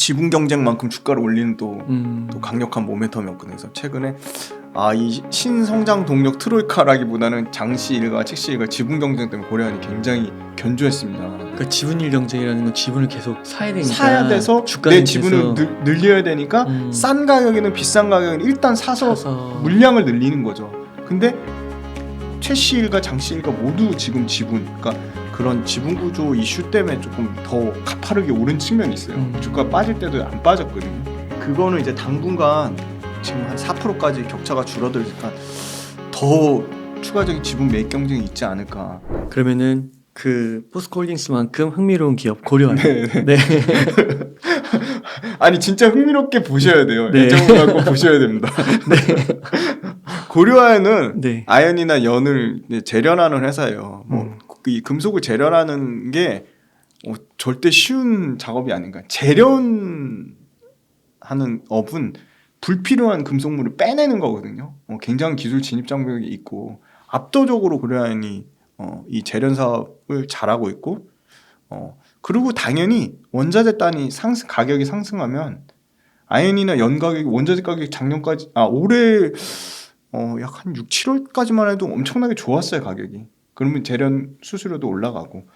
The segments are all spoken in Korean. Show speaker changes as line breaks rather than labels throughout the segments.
지분 경쟁만큼 주가를 올리는 또 강력한 모멘텀이었거든요. 그래서 최근에 이 신성장 동력 트로이카라기보다는 장시 일가, 책시 일가 지분 경쟁 때문에 고려안이 굉장히 견조했습니다.
그러니까 지분일 경쟁이라는 건 지분을 계속 사야 되니까
사야 돼서 내 지분을 늘려야 되니까 싼 가격에는 비싼 가격에는 일단 사서 물량을 늘리는 거죠. 근데 최씨 일가, 장씨 일가 모두 지금 지분, 그러니까 그런 지분 구조 이슈 때문에 조금 더 가파르게 오른 측면이 있어요. 주가 빠질 때도 안 빠졌거든요. 그거는 이제 당분간 지금 한 4%까지 격차가 줄어들니까 더 추가적인 지분 매입 경쟁이 있지 않을까.
그러면은 그 포스코홀딩스만큼 흥미로운 기업 고려아연. 네.
아니 진짜 흥미롭게 보셔야 돼요.
네.
애정을 갖고 보셔야 됩니다.
네.
고려아연은
네.
아연이나 연을 재련하는 회사예요. 이 금속을 재련하는 게 절대 쉬운 작업이 아닌가. 재련하는 업은 불필요한 금속물을 빼내는 거거든요. 굉장히 기술 진입 장벽이 있고 압도적으로 고려아연이 이 재련 사업을 잘하고 있고 그리고 당연히 원자재 단위 가격이 상승하면 아연이나 연 가격이 원자재 가격이 작년까지 올해 약 한 6, 7월까지만 해도 엄청나게 좋았어요 가격이. 그러면 재련 수수료도 올라가고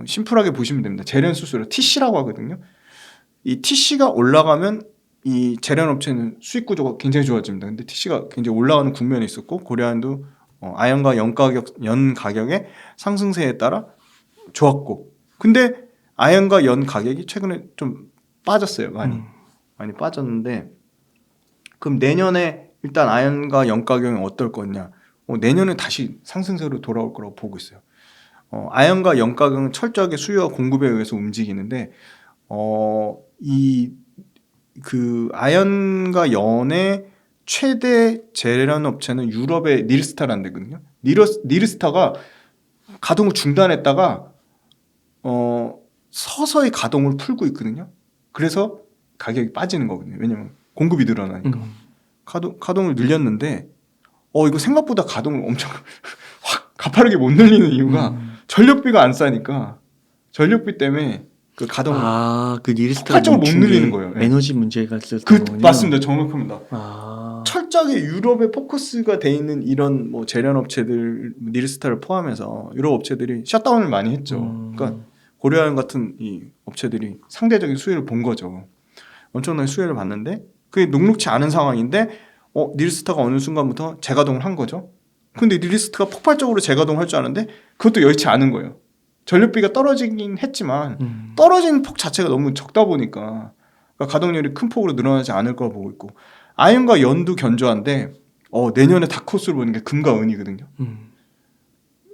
심플하게 보시면 됩니다. 재련 수수료 TC라고 하거든요. 이 TC가 올라가면 이 재련 업체는 수익 구조가 굉장히 좋아집니다. 근데 TC가 굉장히 올라가는 국면이 있었고 고려아연도 아연과 연 가격의 상승세에 따라 좋았고 근데 아연과 연 가격이 최근에 좀 빠졌어요. 많이 빠졌는데 그럼 내년에 일단 아연과 연 가격이 어떨 거냐 내년에 다시 상승세로 돌아올 거라고 보고 있어요. 아연과 연 가격은 철저하게 수요와 공급에 의해서 움직이는데 그 아연과 연의 최대 재련 업체는 유럽의 닐스타라는 데거든요. 닐스타가 가동을 중단했다가 서서히 가동을 풀고 있거든요. 그래서 가격이 빠지는 거거든요. 왜냐면 공급이 늘어나니까. 가동을 늘렸는데 이거 생각보다 가동을 엄청 확 가파르게 못 늘리는 이유가 전력비가 안 싸니까 전력비 때문에 그 가동을
그 닐스타가
폭발적으로 못 늘리는 거예요.
에너지 문제가 있었던 거군요.
맞습니다. 정확합니다. 철저하게 유럽에 포커스가 돼 있는 이런 뭐 재련 업체들 닐스타를 포함해서 유럽 업체들이 셧다운을 많이 했죠. 그러니까 고려아연 같은 이 업체들이 상대적인 수혜를 본 거죠. 엄청나게 수혜를 봤는데 그게 녹록치 않은 상황인데 닐스타가 어느 순간부터 재가동을 한 거죠. 근데 닐스타가 폭발적으로 재가동을 할 줄 아는데 그것도 여의치 않은 거예요. 전력비가 떨어지긴 했지만 떨어진 폭 자체가 너무 적다 보니까 가동률이 큰 폭으로 늘어나지 않을 거라 보고 있고 아연과 연도 견조한데 내년에 다크호스로 보는 게 금과 은이거든요.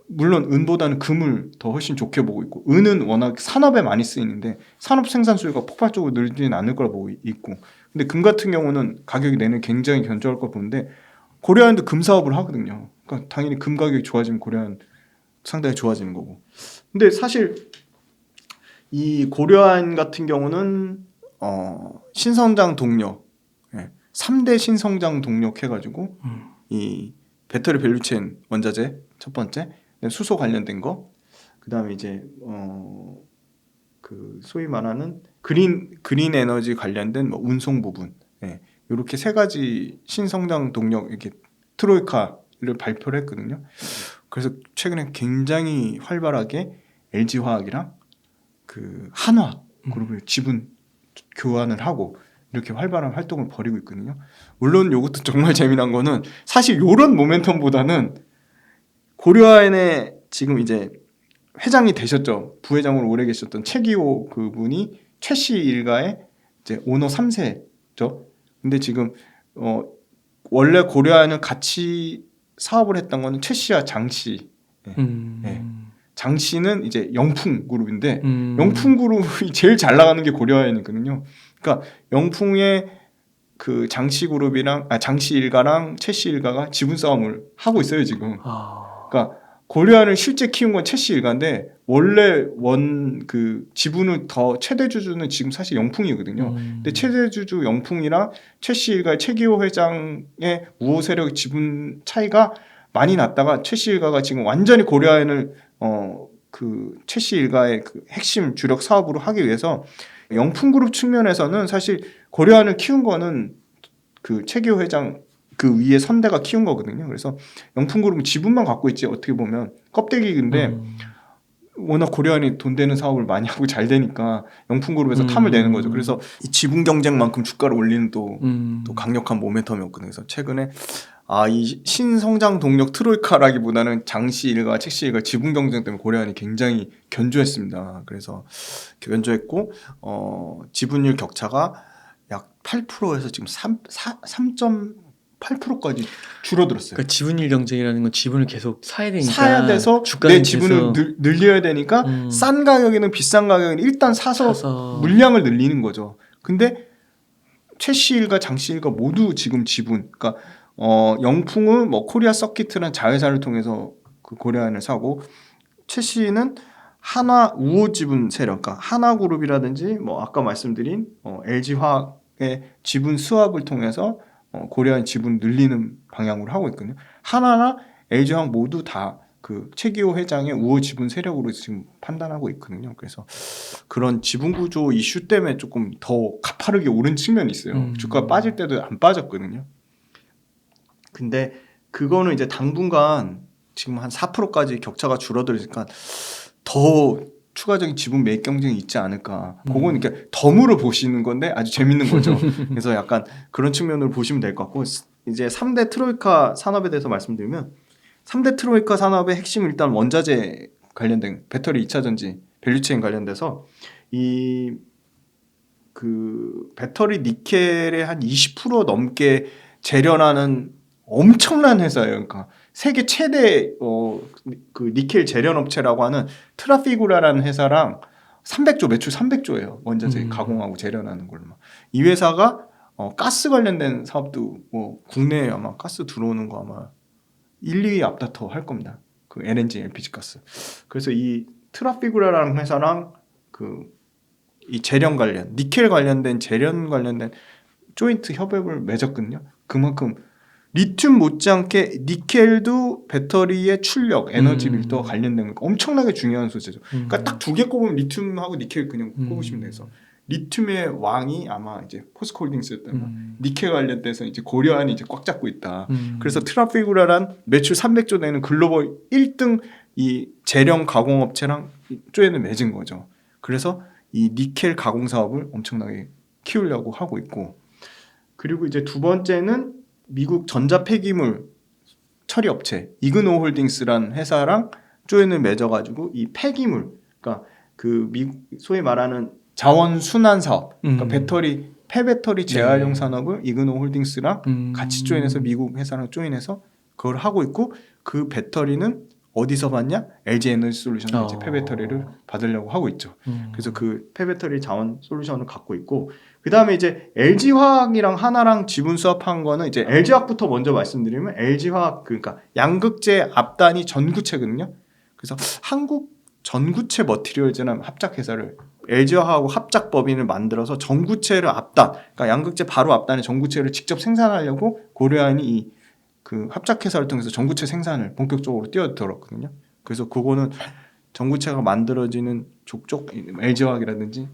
물론 은보다는 금을 더 훨씬 좋게 보고 있고 은은 워낙 산업에 많이 쓰이는데 산업 생산 수요가 폭발적으로 늘지는 않을 거라 보고 있고 근데 금 같은 경우는 가격이 내년 굉장히 견조할 거 보는데 고려아연도 금 사업을 하거든요. 그러니까 당연히 금 가격이 좋아지면 고려아연 상당히 좋아지는 거고. 근데 사실 이 고려아연 같은 경우는 신성장 동력 3대 신성장 동력 해가지고 이 배터리 밸류체인 원자재 첫 번째 수소 관련된 거 그다음에 이제 그 소위 말하는 그린 에너지 관련된 뭐 운송 부분 이렇게 세 가지 신성장 동력 이렇게 트로이카를 발표를 했거든요. 그래서 최근에 굉장히 활발하게 LG화학이랑 그 한화 그룹을 지분 교환을 하고 이렇게 활발한 활동을 벌이고 있거든요. 물론 이것도 정말 재미난 거는 사실 이런 모멘텀보다는 고려아연의 지금 이제 회장이 되셨죠. 부회장으로 오래 계셨던 최기호 그분이 최씨 일가의 이제 오너 3세죠. 근데 지금 원래 고려아연은 같이 사업을 했던 거는 최씨와 장씨. 장씨는 이제 영풍 그룹인데 영풍 그룹이 제일 잘 나가는 게 고려아연이거든요. 그러니까 영풍의 그 장씨 그룹이랑 장씨 일가랑 최씨 일가가 지분 싸움을 하고 있어요 지금. 그러니까 고려아연을 실제 키운 건 최씨 일가인데 원래 그 지분을 더 최대 주주는 지금 사실 영풍이거든요. 근데 최대 주주 영풍이랑 최씨 일가의 최기호 회장의 우호 세력 지분 차이가 많이 났다가 최씨 일가가 지금 완전히 고려아연을 그 최씨 일가의 그 핵심 주력 사업으로 하기 위해서 영풍그룹 측면에서는 사실 고려안을 키운 거는 그 최기호 회장 그 위에 선대가 키운 거거든요. 그래서 영풍그룹은 지분만 갖고 있지 어떻게 보면 껍데기인데 워낙 고려안이 돈 되는 사업을 많이 하고 잘 되니까 영풍그룹에서 탐을 내는 거죠. 그래서 이 지분 경쟁만큼 주가를 올리는 또 강력한 모멘텀이었거든요. 그래서 최근에 이 신성장 동력 트로이카라기보다는 장씨 일가, 책씨 일가 지분 경쟁 때문에 고려안이 굉장히 견조했습니다. 그래서 견조했고 지분율 격차가 약 8%에서 지금 3.8%까지 줄어들었어요.
그러니까 지분율 경쟁이라는 건 지분을 계속 사야 되니까
사야 돼서 내 지분을 늘려야 되니까 싼 가격에는 비싼 가격에는 일단 사서 물량을 늘리는 거죠. 근데 최씨 일가 장씨 일가 모두 지금 지분 그러니까 영풍은 뭐 코리아 서킷이라는 자회사를 통해서 그 고려안을 사고 최씨는 한화 우호 지분 세력 그러니까 하나그룹이라든지 뭐 아까 말씀드린 LG화학의 지분 수합을 통해서 고려안 지분 늘리는 방향으로 하고 있거든요. 하나나 LG화학 모두 다 그 최기호 회장의 우호 지분 세력으로 지금 판단하고 있거든요. 그래서 그런 지분 구조 이슈 때문에 조금 더 가파르게 오른 측면이 있어요. 주가 빠질 때도 안 빠졌거든요. 근데 그거는 이제 당분간 지금 한 4%까지 격차가 줄어들으니까 더 추가적인 지분 매입 경쟁이 있지 않을까. 그건 이렇게 덤으로 보시는 건데 아주 재밌는 거죠. 그래서 약간 그런 측면으로 보시면 될 것 같고 이제 3대 트로이카 산업에 대해서 말씀드리면 3대 트로이카 산업의 핵심은 일단 원자재 관련된 배터리 2차 전지 밸류체인 관련돼서 이 그 배터리 니켈의 한 20% 넘게 재련하는 엄청난 회사예요. 그러니까 세계 최대 그 니켈 재련 업체라고 하는 트라피구라라는 회사랑 300조 매출 300조예요. 원자재 가공하고 재련하는 걸로. 이 회사가 가스 관련된 사업도 뭐 국내에 아마 가스 들어오는 거 아마 1, 2위 앞다퉈 할 겁니다. 그 LNG, LPG 가스. 그래서 이 트라피구라라는 회사랑 그 이 재련 관련, 니켈 관련된 재련 관련된 조인트 협업을 맺었거든요. 그만큼 리튬 못지않게 니켈도 배터리의 출력, 에너지 밀도와 관련된 거 엄청나게 중요한 소재죠. 그러니까 딱 두 개 꼽으면 리튬하고 니켈 그냥 꼽으시면 돼서 리튬의 왕이 아마 이제 포스코홀딩스였다면 니켈 관련돼서 이제 고려안이 이제 꽉 잡고 있다. 그래서 트라피구라란 매출 300조 되는 글로벌 1등 이 재련 가공 업체랑 조인을 맺은 거죠. 그래서 이 니켈 가공 사업을 엄청나게 키우려고 하고 있고 그리고 이제 두 번째는 미국 전자 폐기물 처리 업체 이그노홀딩스라는 회사랑 조인을 맺어가지고 이 폐기물, 그러니까 그 소위 말하는 자원 순환 사업, 그러니까 배터리 폐배터리 재활용 산업을 이그노홀딩스랑 같이 조인해서 미국 회사랑 조인해서 그걸 하고 있고 그 배터리는 어디서 받냐? LG 에너지 솔루션이 이제 폐배터리를 받으려고 하고 있죠. 그래서 그 폐배터리 자원 솔루션을 갖고 있고 그 다음에 이제 LG화학이랑 하나랑 지분 수합한 거는 이제 LG화학부터 먼저 말씀드리면 LG화학 그러니까 양극재 앞단이 전구체거든요. 그래서 한국 전구체 머티리얼즈라는 합작회사를 LG화학하고 합작법인을 만들어서 전구체를 앞단, 그러니까 양극재 바로 앞단에 전구체를 직접 생산하려고 고려안이 그 합작회사를 통해서 전구체 생산을 본격적으로 뛰어들었거든요. 그래서 그거는 전구체가 만들어지는 족족 LG화학이라든지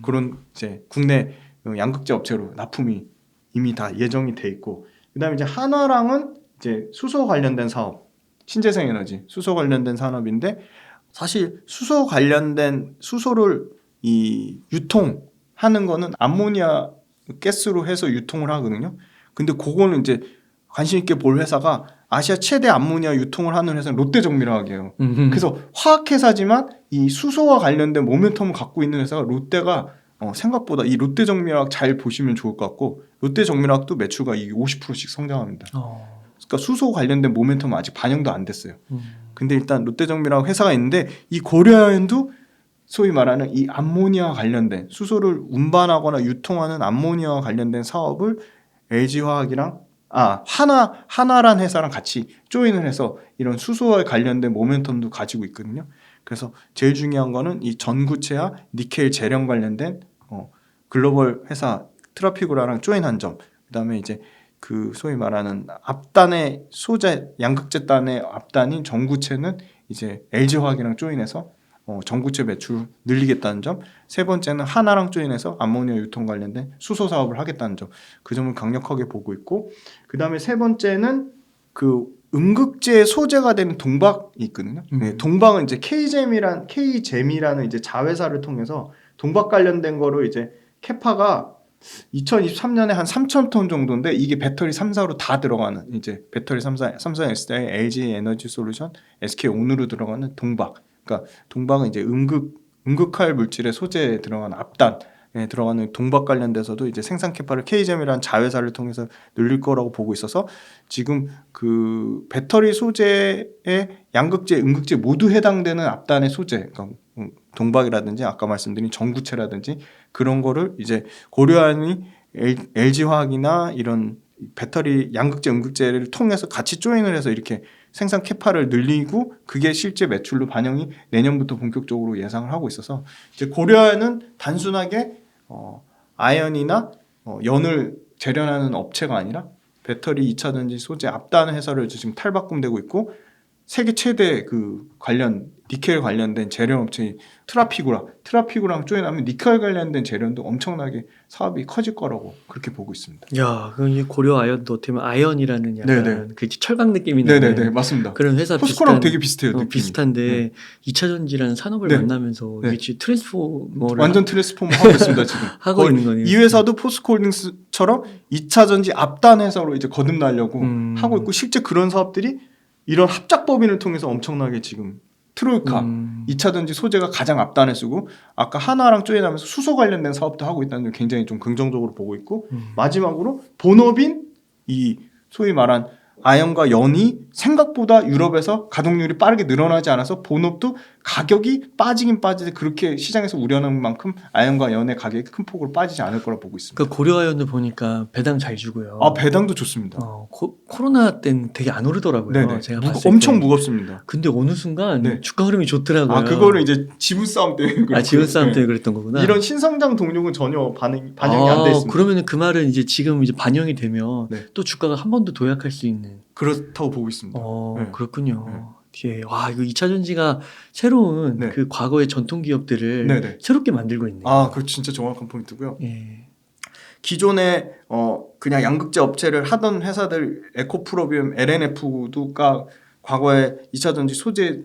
그런 이제 국내 양극재 업체로 납품이 이미 다 예정이 돼 있고 그다음에 이제 한화랑은 이제 수소 관련된 사업, 신재생 에너지 수소 관련된 산업인데 사실 수소 관련된 수소를 이 유통하는 거는 암모니아 가스로 해서 유통을 하거든요. 근데 그거는 이제 관심 있게 볼 회사가 아시아 최대 암모니아 유통을 하는 회사는 롯데정밀화학이에요. 그래서 화학회사지만 이 수소와 관련된 모멘텀을 갖고 있는 회사가 롯데가 생각보다 이 롯데정밀화학 잘 보시면 좋을 것 같고 롯데정밀화학도 매출가 50%씩 성장합니다. 그러니까 수소 관련된 모멘텀은 아직 반영도 안 됐어요. 근데 일단 롯데정밀화학 회사가 있는데 이 고려아연도 소위 말하는 이 암모니아와 관련된 수소를 운반하거나 유통하는 암모니아와 관련된 사업을 LG화학이랑 하나란 회사랑 같이 조인을 해서 이런 수소와 관련된 모멘텀도 가지고 있거든요. 그래서 제일 중요한 거는 이 전구체와 니켈 재련 관련된 글로벌 회사 트라피구라랑 조인한 점. 그다음에 이제 그 소위 말하는 앞단의 소재 양극재 단의 앞단인 전구체는 이제 LG화학이랑 조인해서 전구체 매출 늘리겠다는 점, 세 번째는 하나랑 조인해서 암모니아 유통 관련된 수소 사업을 하겠다는 점, 그 점을 강력하게 보고 있고, 그 다음에 세 번째는 그 음극재 소재가 되는 동박이 있거든요. 네, 동박은 이제 K잼이라는 이제 자회사를 통해서 동박 관련된 거로 이제 캐파가 2023년에 한 3,000톤 정도인데 이게 배터리 3사로 다 들어가는 이제 배터리 3사, 삼성 SDI, LG 에너지 솔루션, SK 온으로 들어가는 동박. 그러니까 동박은 이제 음극할 물질의 소재에 들어가는 앞단에 들어가는 동박 관련돼서도 이제 생산 캐파를 K잼이라는 자회사를 통해서 늘릴 거라고 보고 있어서 지금 그 배터리 소재에 양극재, 음극재 모두 해당되는 앞단의 소재, 그러니까 동박이라든지 아까 말씀드린 전구체라든지 그런 거를 이제 고려하니 LG화학이나 이런 배터리 양극재, 음극재를 통해서 같이 조인을 해서 이렇게 생산 캐파를 늘리고 그게 실제 매출로 반영이 내년부터 본격적으로 예상을 하고 있어서 이제 고려하는 단순하게 아연이나 연을 재련하는 업체가 아니라 배터리 2차 전지 소재 앞단 회사를 지금 탈바꿈되고 있고 세계 최대 그 관련 니켈 관련된 재련 업체인 트라피구랑 조인하면 니켈 관련된 재련도 엄청나게 사업이 커질 거라고 그렇게 보고 있습니다.
야, 그럼 이 고려 아연도 어떻게 보면 아연이라는 약간
네네.
그 철강 느낌이 있는
네네네, 맞습니다.
그런 회사
포스코랑 되게 비슷해요. 느낌이.
비슷한데 2차 전지라는 산업을
네.
만나면서
네.
이게 지금 트랜스포머를
완전 트랜스포머 하고 있습니다 지금.
하고 있는 거네요.
이 회사도 포스코홀딩스처럼 2차 전지 앞단 회사로 이제 거듭나려고 하고 있고 실제 그런 사업들이 이런 합작 법인을 통해서 엄청나게 지금 트로이카 2차 전지 소재가 가장 앞단에 쓰고 아까 하나랑 조인하면서 수소 관련된 사업도 하고 있다는 걸 굉장히 좀 긍정적으로 보고 있고 마지막으로 본업인 이 소위 말한 아연과 연이 생각보다 유럽에서 가동률이 빠르게 늘어나지 않아서 본업도 가격이 빠지긴 빠지되 그렇게 시장에서 우려하는 만큼 아연과 연의 가격이 큰 폭으로 빠지지 않을 거라 보고 있습니다.
그러니까 고려 아연도 보니까 배당 잘 주고요.
아, 배당도 좋습니다.
코로나 때는 되게 안 오르더라고요.
네네.
제가 봤을
엄청
때.
무겁습니다.
근데 어느 순간
네.
주가 흐름이 좋더라고요.
아, 그거를 이제 지분 싸움 때문에 그렇고.
지분 싸움 때문에
네.
그랬던 거구나.
이런 신성장 동력은 전혀 반영이 안 돼 있습니다.
그러면 그 말은 이제 지금 이제 반영이 되면
네.
또 주가가 한 번 더 도약할 수 있는.
그렇다고 보고 있습니다. 네.
그렇군요. 예, 와, 이거 2차 전지가 새로운
네.
그 과거의 전통 기업들을
네네.
새롭게 만들고 있네요.
아, 그거 진짜 정확한 포인트고요.
예.
기존에 그냥 양극재 업체를 하던 회사들 에코프로비움, LNF도가 과거에 2차 전지 소재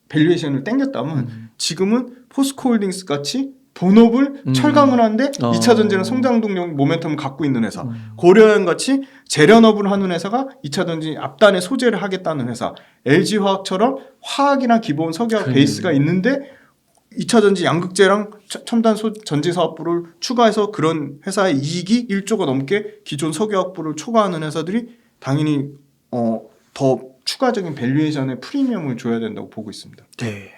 밸류에이션을 땡겼다면 지금은 포스코홀딩스 같이 본업을 철강을 하는데 2차 전지는 성장 동력 모멘텀을 갖고 있는 회사, 고려연 같이 재련업을 하는 회사가 2차 전지 앞단에 소재를 하겠다는 회사, LG화학처럼 화학이나 기본 석유화학 베이스가 있는데 2차 전지 양극재랑 첨단 전지 사업부를 추가해서 그런 회사의 이익이 1조가 넘게 기존 석유화학부를 초과하는 회사들이 당연히 더 추가적인 밸류에이션에 프리미엄을 줘야 된다고 보고 있습니다.
네.